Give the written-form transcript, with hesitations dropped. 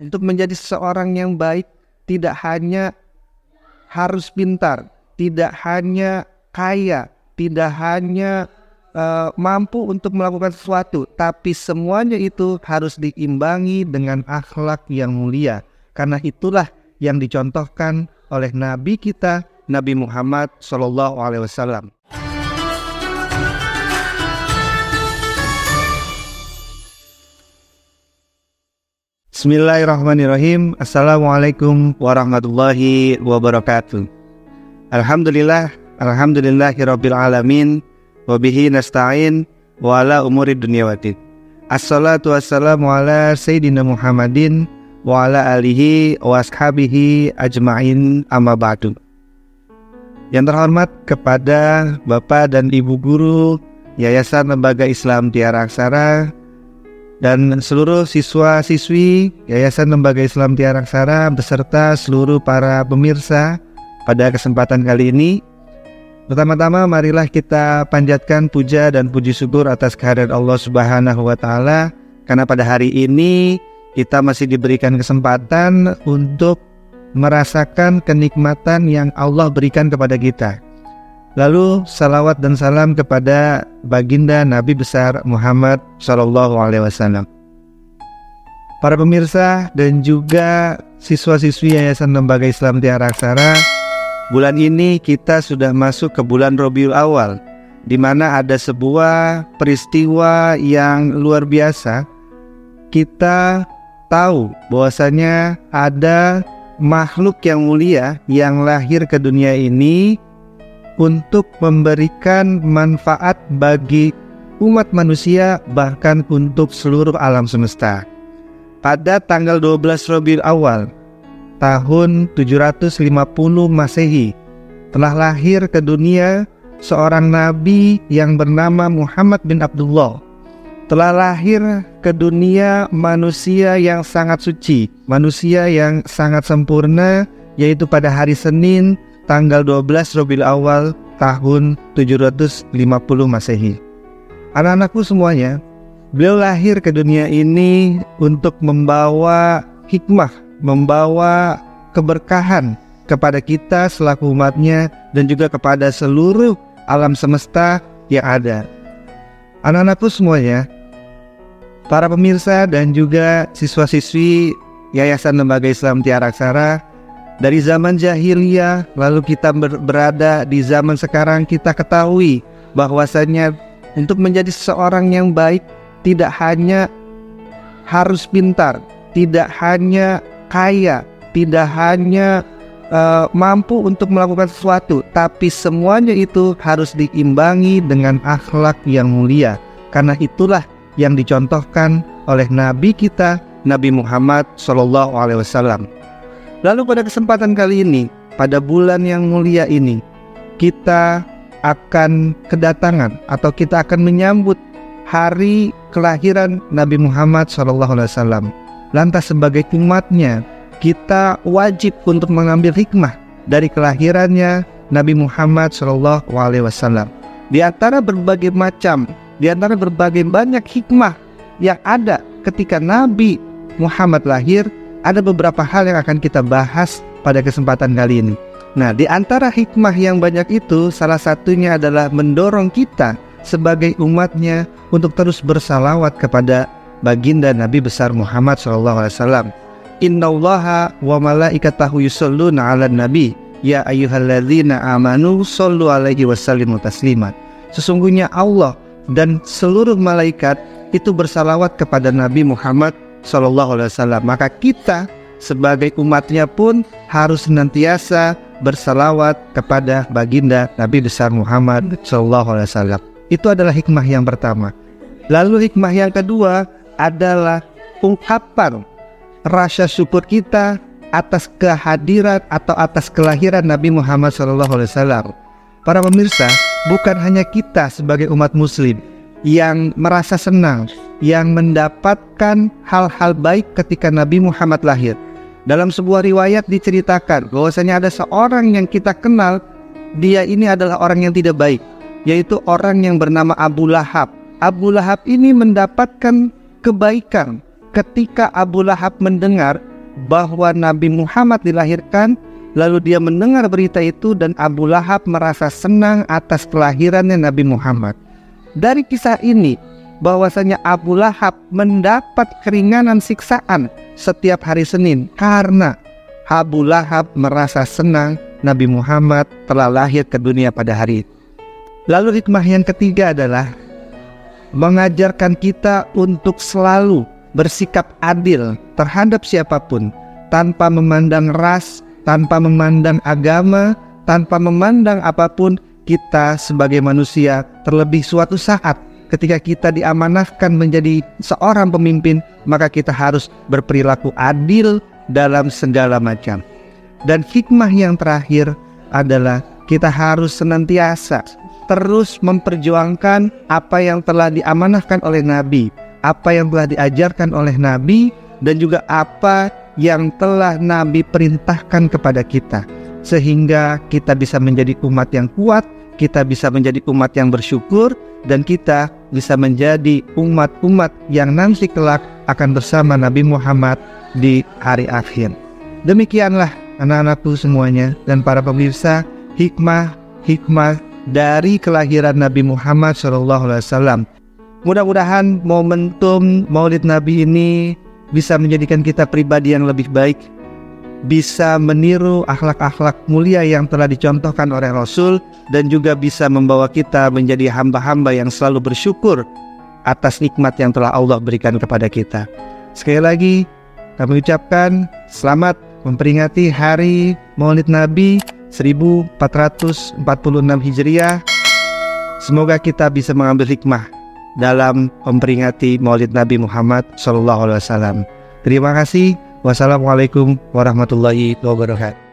Untuk menjadi seseorang yang baik, tidak hanya harus pintar, tidak hanya kaya, tidak hanya mampu untuk melakukan sesuatu, tapi semuanya itu harus diimbangi dengan akhlak yang mulia. Karena itulah yang dicontohkan oleh Nabi kita, Nabi Muhammad SAW. Bismillahirrahmanirrahim. Assalamualaikum warahmatullahi wabarakatuh. Alhamdulillahirabbil alamin. Wabihi nasta'in wa ala umuri dunya waddin. Assalatu wassalamu ala Sayyidina Muhammadin wa ala alihi wa ashabihi ajma'in, amma ba'du. Yang terhormat kepada Bapak dan Ibu Guru Yayasan Lembaga Islam Tiara Aksara dan seluruh siswa-siswi Yayasan Lembaga Islam Tiara Aksara beserta seluruh para pemirsa pada kesempatan kali ini. Pertama-tama marilah kita panjatkan puja dan puji syukur atas kehadirat Allah Subhanahu wa Ta'ala, karena pada hari ini kita masih diberikan kesempatan untuk merasakan kenikmatan yang Allah berikan kepada kita. Lalu salawat dan salam kepada baginda Nabi besar Muhammad SAW. Para pemirsa dan juga siswa-siswi Yayasan Lembaga Islam Tiara Aksara, bulan ini kita sudah masuk ke bulan Rabiul Awal, di mana ada sebuah peristiwa yang luar biasa. Kita tahu bahwasanya ada makhluk yang mulia yang lahir ke dunia ini untuk memberikan manfaat bagi umat manusia, bahkan untuk seluruh alam semesta. Pada tanggal 12 Rabiul Awal tahun 750 Masehi telah lahir ke dunia seorang nabi yang bernama Muhammad bin Abdullah. Telah lahir ke dunia manusia yang sangat suci, manusia yang sangat sempurna, yaitu pada hari Senin tanggal 12 Rabiul Awal tahun 750 Masehi. Anak-anakku semuanya, beliau lahir ke dunia ini untuk membawa hikmah, membawa keberkahan kepada kita selaku umatnya dan juga kepada seluruh alam semesta yang ada. Anak-anakku semuanya, para pemirsa dan juga siswa-siswi Yayasan Lembaga Islam Tiara Aksara, dari zaman jahiliyah lalu kita berada di zaman sekarang, kita ketahui bahwasanya untuk menjadi seseorang yang baik tidak hanya harus pintar, tidak hanya kaya, tidak hanya mampu untuk melakukan sesuatu, tapi semuanya itu harus diimbangi dengan akhlak yang mulia. Karena itulah yang dicontohkan oleh Nabi kita, Nabi Muhammad SAW. Lalu pada kesempatan kali ini, pada bulan yang mulia ini, kita akan kedatangan atau kita akan menyambut hari kelahiran Nabi Muhammad SAW. Lantas sebagai umatnya, kita wajib untuk mengambil hikmah dari kelahirannya Nabi Muhammad SAW. Di antara berbagai macam, di antara berbagai banyak hikmah yang ada ketika Nabi Muhammad lahir, ada beberapa hal yang akan kita bahas pada kesempatan kali ini. Nah, di antara hikmah yang banyak itu, salah satunya adalah mendorong kita sebagai umatnya untuk terus bersalawat kepada baginda Nabi besar Muhammad SAW. Innallaha wa malaikatahu yusholluna 'alan nabi ya ayyuhalladzina amanu shollu 'alaihi wasallimu taslima. Sesungguhnya Allah dan seluruh malaikat itu bersalawat kepada Nabi Muhammad SAW. Maka kita sebagai umatnya pun harus senantiasa bersalawat kepada baginda Nabi besar Muhammad SAW. Itu adalah hikmah yang pertama. Lalu hikmah yang kedua adalah ungkapan rasa syukur kita atas kehadiran atau atas kelahiran Nabi Muhammad SAW. Para pemirsa, bukan hanya kita sebagai umat muslim yang merasa senang, yang mendapatkan hal-hal baik ketika Nabi Muhammad lahir. Dalam sebuah riwayat diceritakan bahwasanya ada seorang yang kita kenal, dia ini adalah orang yang tidak baik, yaitu orang yang bernama Abu Lahab. Abu Lahab ini mendapatkan kebaikan ketika Abu Lahab mendengar bahwa Nabi Muhammad dilahirkan, lalu dia mendengar berita itu dan Abu Lahab merasa senang atas kelahirannya Nabi Muhammad. Dari kisah ini bahwasanya Abu Lahab mendapat keringanan siksaan setiap hari Senin karena Abu Lahab merasa senang Nabi Muhammad telah lahir ke dunia pada hari itu. Lalu hikmah yang ketiga adalah mengajarkan kita untuk selalu bersikap adil terhadap siapapun, tanpa memandang ras, tanpa memandang agama, tanpa memandang apapun. Kita sebagai manusia, terlebih suatu saat ketika kita diamanahkan menjadi seorang pemimpin, maka kita harus berperilaku adil dalam segala macam. Dan hikmah yang terakhir adalah kita harus senantiasa terus memperjuangkan apa yang telah diamanahkan oleh Nabi, apa yang telah diajarkan oleh Nabi, dan juga apa yang telah Nabi perintahkan kepada kita, sehingga kita bisa menjadi umat yang kuat, kita bisa menjadi umat yang bersyukur, dan kita bisa menjadi umat-umat yang nanti kelak akan bersama Nabi Muhammad di hari akhir. Demikianlah anak-anakku semuanya dan para pemirsa, hikmah dari kelahiran Nabi Muhammad SAW. Mudah-mudahan momentum Maulid Nabi ini bisa menjadikan kita pribadi yang lebih baik, bisa meniru akhlak-akhlak mulia yang telah dicontohkan oleh Rasul, dan juga bisa membawa kita menjadi hamba-hamba yang selalu bersyukur atas nikmat yang telah Allah berikan kepada kita. Sekali lagi kami ucapkan selamat memperingati Hari Maulid Nabi 1446 Hijriah. Semoga kita bisa mengambil hikmah dalam memperingati Maulid Nabi Muhammad SAW. Terima kasih. Wassalamualaikum warahmatullahi wabarakatuh.